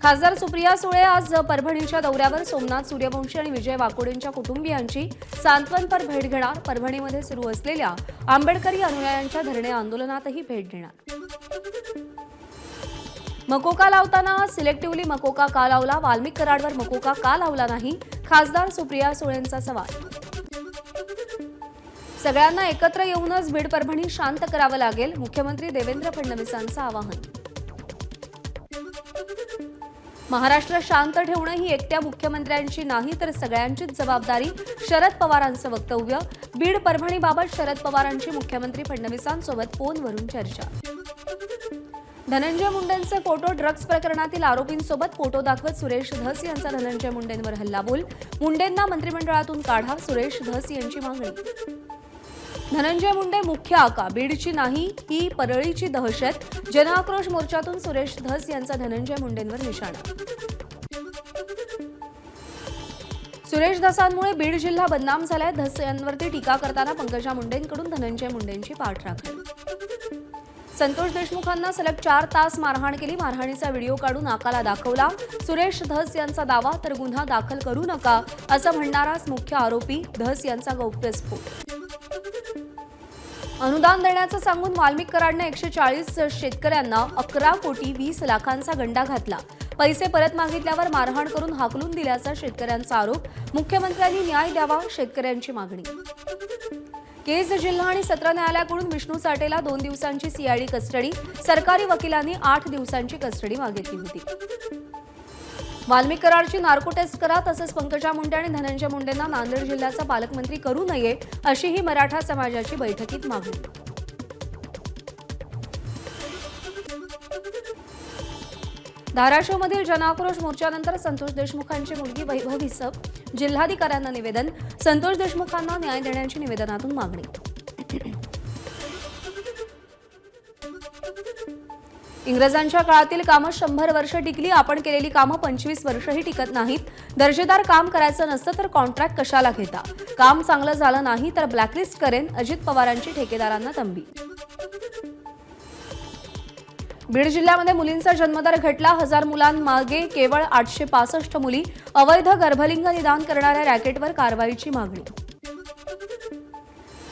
खासदार सुप्रिया सुळे आज परभणीच्या दौऱ्यावर सोमनाथ सूर्यवंशी आणि विजय वाकोडेंच्या कुटुंबियांची सांत्वनपर भेट घेणार। परभणीमध्ये सुरू असलेल्या आंबेडकरी अनुयायांच्या धरणे आंदोलनातही भेट देणार। मकोका लावताना सिलेक्टिव्हली मकोका का लावला, वाल्मिक कराडवर मकोका का लावला नाही, खासदार सुप्रिया सुळेंचा सवाल। सगळ्यांना एकत्र येऊनच बीड परभणी शांत करावं लागेल, मुख्यमंत्री देवेंद्र फडणवीसांचं आवाहन। महाराष्ट्र शांत ठेवणं ही एकट्या मुख्यमंत्र्यांची नाही तर सगळ्यांचीच जबाबदारी, शरद पवारांचं वक्तव्य। बीड परभणीबाबत शरद पवारांची मुख्यमंत्री फडणवीसांसोबत फोनवरून चर्चा। धनंजय मुंडेंचे फोटो, ड्रग्ज प्रकरणातील आरोपींसोबत फोटो दाखवत सुरेश धस यांचा धनंजय मुंडेंवर हल्लाबोल, मुंडेंना मंत्रिमंडळातून काढा, सुरेश धस यांची मागणी। धनंजय मुंडे मुख्य आका, बीडची नाही ही परळीची दहशत, जनआक्रोश मोर्चातून सुरेश धस यांचा धनंजय मुंडेंवर निशाणा। सुरेश धसांमुळे बीड जिल्हा बदनाम झालाय, धस यांवरती टीका करताना पंकजा मुंडेंकडून धनंजय मुंडेंची पाठराखण। संतोष देशमुखांना सलग 4 तास मारहाण केली, मारहाणीचा व्हिडिओ काढून आकाला दाखवला, सुरेश धस यांचा दावा, तर गुन्हा दाखल करू नका असं म्हणणाराच मुख्य आरोपी धस यांचा गौप्यस्फोट। अनुदान देण्याचं सांगून वाल्मिक कराडने 140 शेतकऱ्यांना 11 कोटी 20 लाखांचा गंडा घातला, पैसे परत मागितल्यावर मारहाण करून हाकलून दिल्याचा शेतकऱ्यांचा आरोप, मुख्यमंत्र्यांनी न्याय द्यावा, शेतकऱ्यांची मागणी। केस जिल्हा आणि सत्र न्यायालयाकडून विष्णू साठेला 2 दिवसांची सीआयडी कस्टडी, सरकारी वकिलांनी 8 दिवसांची कस्टडी मागितली होती। वाल्मिक कराडची नार्को टेस्ट करा, तसंच पंकजा मुंडे आणि धनंजय मुंडेंना नांदेड जिल्ह्याचा पालकमंत्री करू नये अशीही मराठा समाजाची बैठकीत मागणी। धाराशिवमधील जनआक्रोश मोर्चानंतर संतोष देशमुखांची मुलगी वैभव हिसप, जिल्हाधिकाऱ्यांना निवेदन, संतोष देशमुखांना न्याय देण्याची निवेदनातून मागणी। इंग्रजांच्या काळातील कामं 100 वर्ष टिकली, आपण केलेली कामं 25 वर्षही टिकत नाहीत, दर्जेदार काम करायचं नसतं तर कॉन्ट्रॅक्ट कशाला घेता, काम चांगलं झालं नाही तर ब्लॅकलिस्ट करेन, अजित पवारांची ठेकेदारांना तंबी। बीड जिल्ह्यामध्ये मुलींचा जन्मदर घटला, 1000 मुलांमागे केवळ 865 मुली, अवैध गर्भलिंग निदान करणाऱ्या रॅकेटवर कारवाईची मागणी।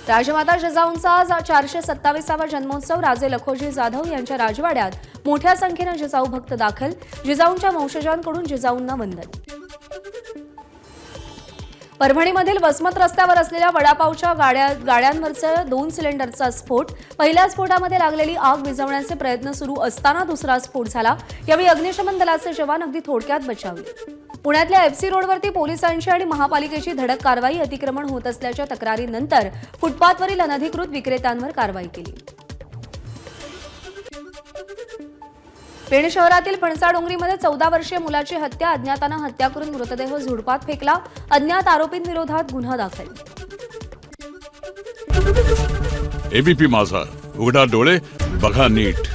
राजमाता जिजाऊंचा आज 427वा जन्मोत्सव, राजे लखोजी जाधव यांच्या राजवाड्यात मोठ्या संख्येनं जिजाऊ भक्त दाखल, जिजाऊंच्या वंशजांकडून जिजाऊंना वंदन। परभणीमधील वसमत रस्त्यावर असलेल्या वडापावच्या गाड्यांवरचा 2 सिलेंडरचा स्फोट, पहिल्या स्फोटामध्ये लागलेली आग विझवण्याचे प्रयत्न सुरू असताना दुसरा स्फोट झाला, यावेळी अग्निशमन दलाचे जवान अगदी थोडक्यात बचावले। पुण्यातल्या एफसी रोडवरती पोलिसांची आणि महापालिकेची धडक कारवाई, अतिक्रमण होत असल्याच्या तक्रारीनंतर फुटपाथवरील अनधिकृत विक्रेत्यांवर कारवाई केली। पेण शहरातील फणसाडोंगरीमध्ये 14 वर्षीय मुलाची हत्या, अज्ञातानं हत्या करून मृतदेह झुडपात फेकला, अज्ञात आरोपींविरोधात गुन्हा दाखल। एबीपी माझा, उघडा डोळे बघा नीट।